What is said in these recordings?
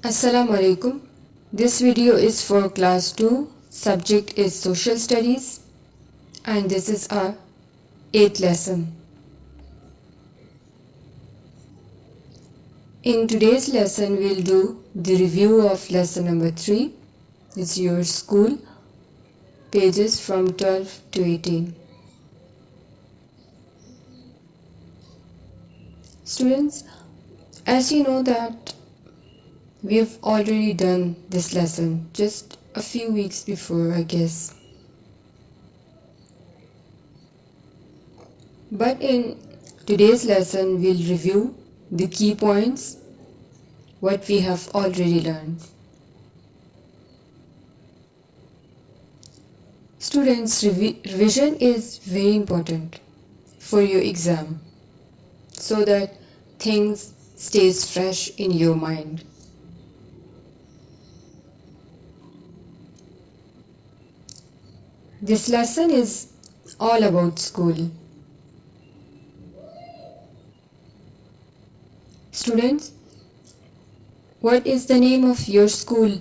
Assalamu alaikum. This video is for class 2. Subject is social studies and this is our 8th lesson. In today's lesson we'll do the review of lesson number 3. It's your school, pages from 12 to 18. Students, as you know that we've already done this lesson just a few weeks before, I guess. But in today's lesson, we'll review the key points, what we have already learned. Students, revision is very important for your exam so that things stays fresh in your mind. This lesson is all about school. Students, what is the name of your school?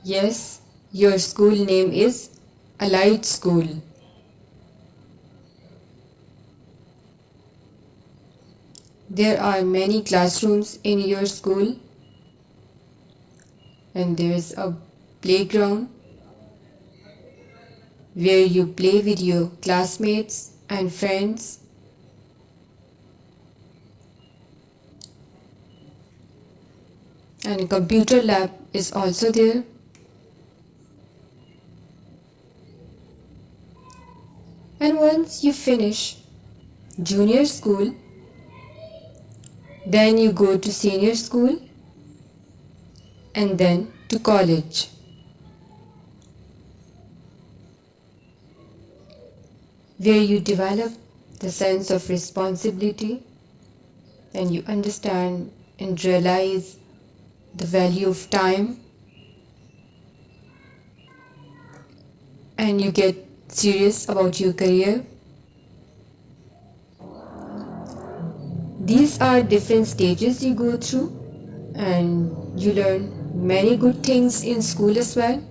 Yes, your school name is Allied School. There are many classrooms in your school. And there is a playground where you play with your classmates and friends. And a computer lab is also there. And once you finish junior school, then you go to senior school and then to college. Where you develop the sense of responsibility and you understand and realize the value of time and you get serious about your career. These are different stages you go through and you learn many good things in school as well.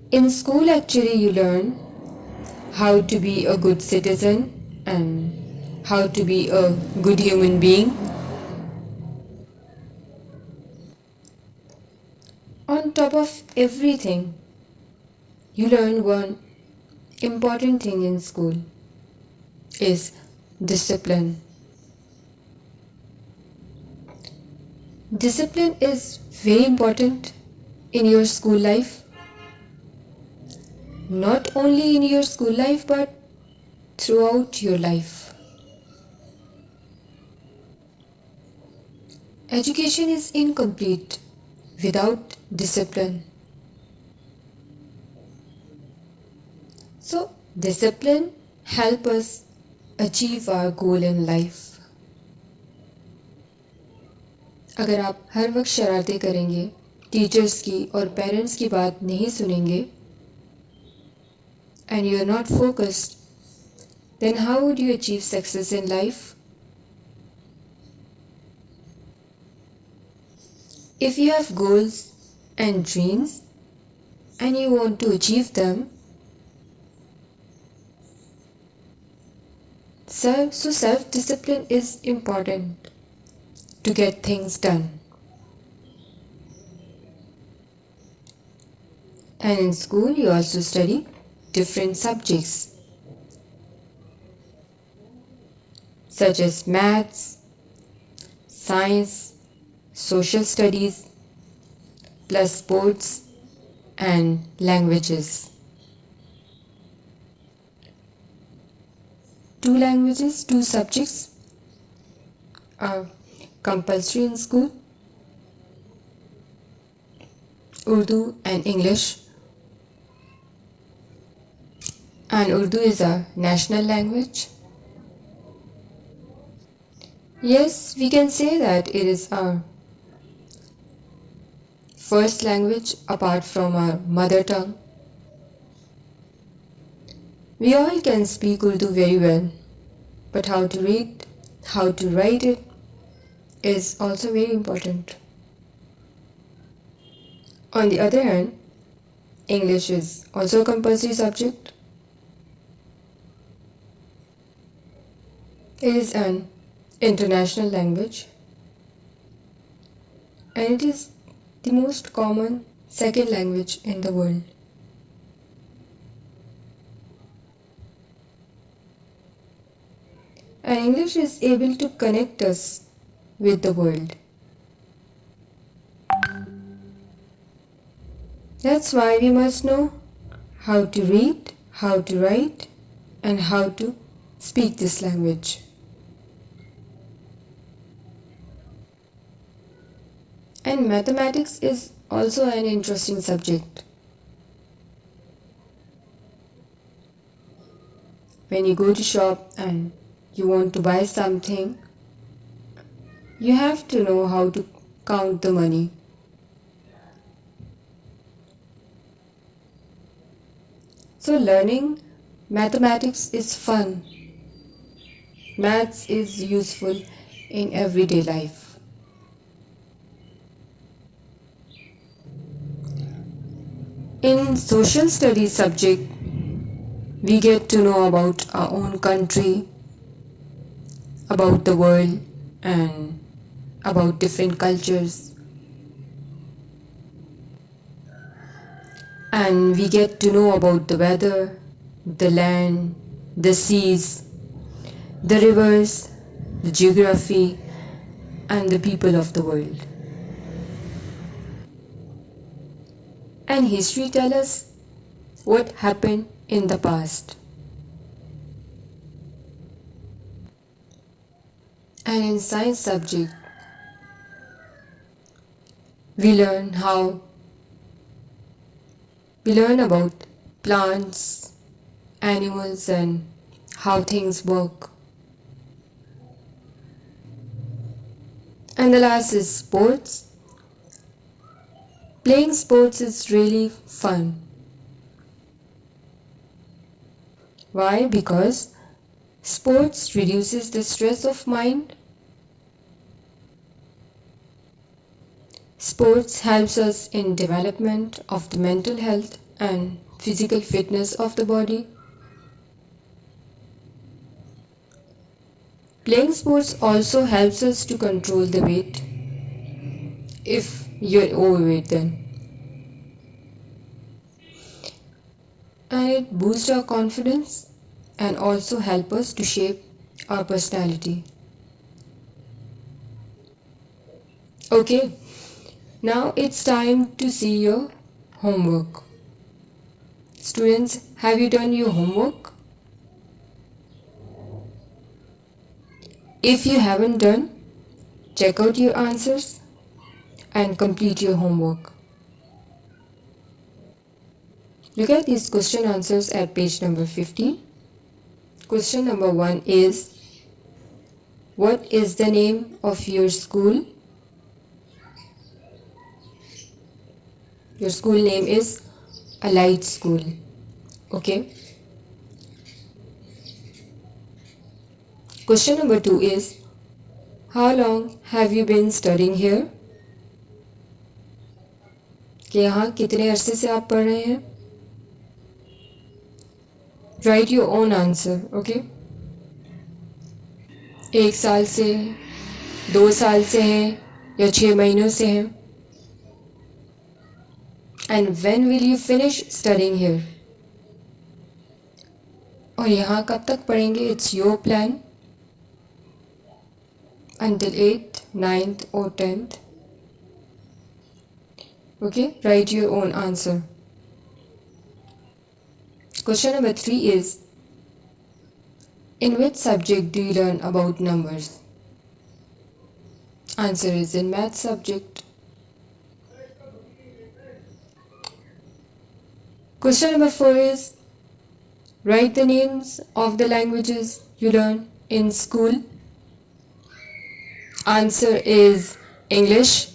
In school actually you learn how to be a good citizen and how to be a good human being. On top of everything, you learn one important thing in school is discipline. Discipline is very important in your school life. Not only in your school life but throughout your life. Education is incomplete without discipline. So, discipline helps us achieve our goal in life. अगर आप हर वक्त शरारतें करेंगे, teachers की और parents की बात नहीं सुनेंगे, and you are not focused, then how would you achieve success in life? If you have goals and dreams and you want to achieve them, so self-discipline is important to get things done. And in school you also study different subjects such as maths, science, social studies, plus sports and languages. 2 languages, 2 subjects are compulsory in school, Urdu and English. And Urdu is our national language. Yes, we can say that it is our first language apart from our mother tongue. We all can speak Urdu very well, but how to read, how to write it is also very important. On the other hand, English is also a compulsory subject. It is an international language and it is the most common second language in the world. And English is able to connect us with the world. That's why we must know how to read, how to write, and how to speak this language. And mathematics is also an interesting subject. When you go to shop and you want to buy something, you have to know how to count the money. So learning mathematics is fun. Maths is useful in everyday life. In social studies subject, we get to know about our own country, about the world, and about different cultures. And we get to know about the weather, the land, the seas, the rivers, the geography, and the people of the world. And history tells us what happened in the past. And in science subject, we learn about plants, animals, and how things work. And the last is sports. Playing sports is really fun. Why? Because sports reduces the stress of mind. Sports helps us in development of the mental health and physical fitness of the body. Playing sports also helps us to control the weight if you're overweight then. And it boosts our confidence and also help us to shape our personality. Okay, now it's time to see your homework. Students, have you done your homework? If you haven't done, check out your answers and complete your homework. Look at these question answers at page number 15. Question number 1 is, what is the name of your school? Your school name is Allied School. Okay. Question number 2 is, how long have you been studying here? कि यहाँ कितने अरसे से आप पढ़ रहे हैं? Write your own answer, okay? 1 साल से, 2 साल से हैं या 6 महीनों से हैं? And when will you finish studying here? और यहाँ कब तक पढ़ेंगे? It's your plan. Until 8th, 9th or 10th. Okay, write your own answer. Question number 3 is, in which subject do you learn about numbers? Answer is in math subject. Question number 4 is, write the names of the languages you learn in school. Answer is English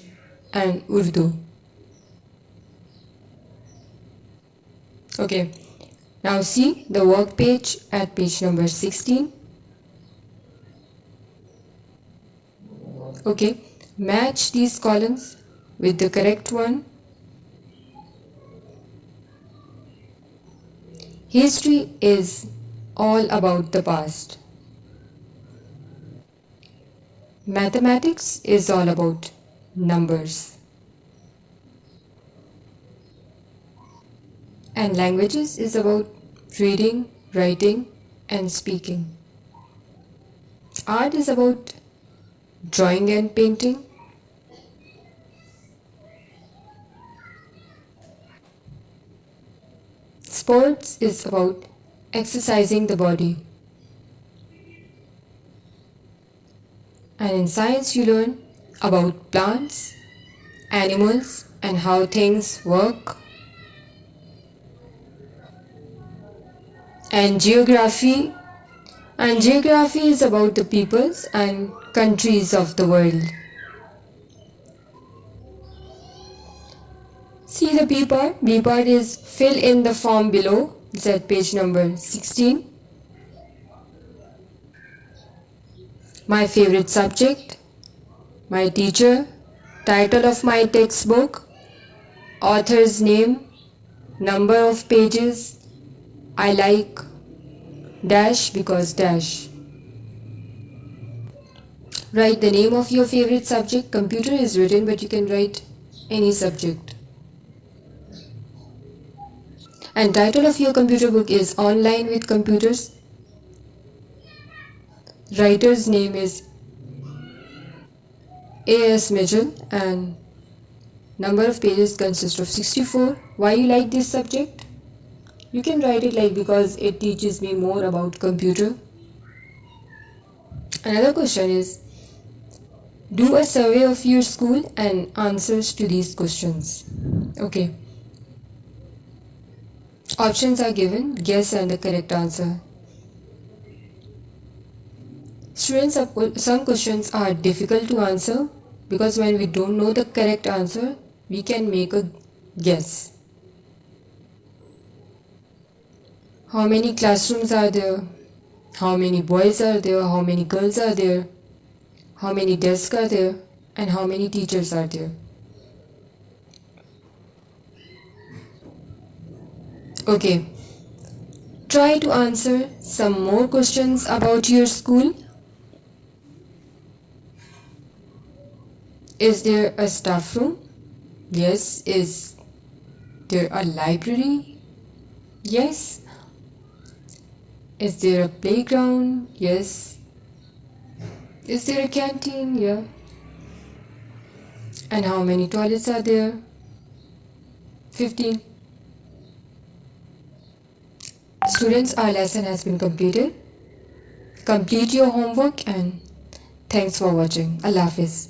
and Urdu. Okay, Now see the work page at page number 16. Okay, match these columns with the correct one. History is all about the past. Mathematics is all about numbers. And languages is about reading, writing, and speaking. Art is about drawing and painting. Sports is about exercising the body. And in science you learn about plants, animals, and how things work. And geography is about the peoples and countries of the world. See the B part. B part is fill in the form below. It's at page number 16. My favorite subject, my teacher, title of my textbook, author's name, number of pages, I like dash because dash. Write the name of your favorite subject. Computer is written, but you can write any subject. And title of your computer book is Online with Computers. Writer's name is A.S. Mitchell and number of pages consists of 64. Why you like this subject? You can write it like because it teaches me more about computer. Another question is, do a survey of your school and answers to these questions. Okay. Options are given, guess and the correct answer. Students, some questions are difficult to answer because when we don't know the correct answer, we can make a guess. How many classrooms are there? How many boys are there? How many girls are there? How many desks are there? And how many teachers are there? Okay. Try to answer some more questions about your school. Is there a staff room? Yes. Is there a library? Yes. Is there a playground? Yes. Is there a canteen? Yeah. And how many toilets are there? 15. Students, our lesson has been completed. Complete your homework and thanks for watching. Allah Hafiz.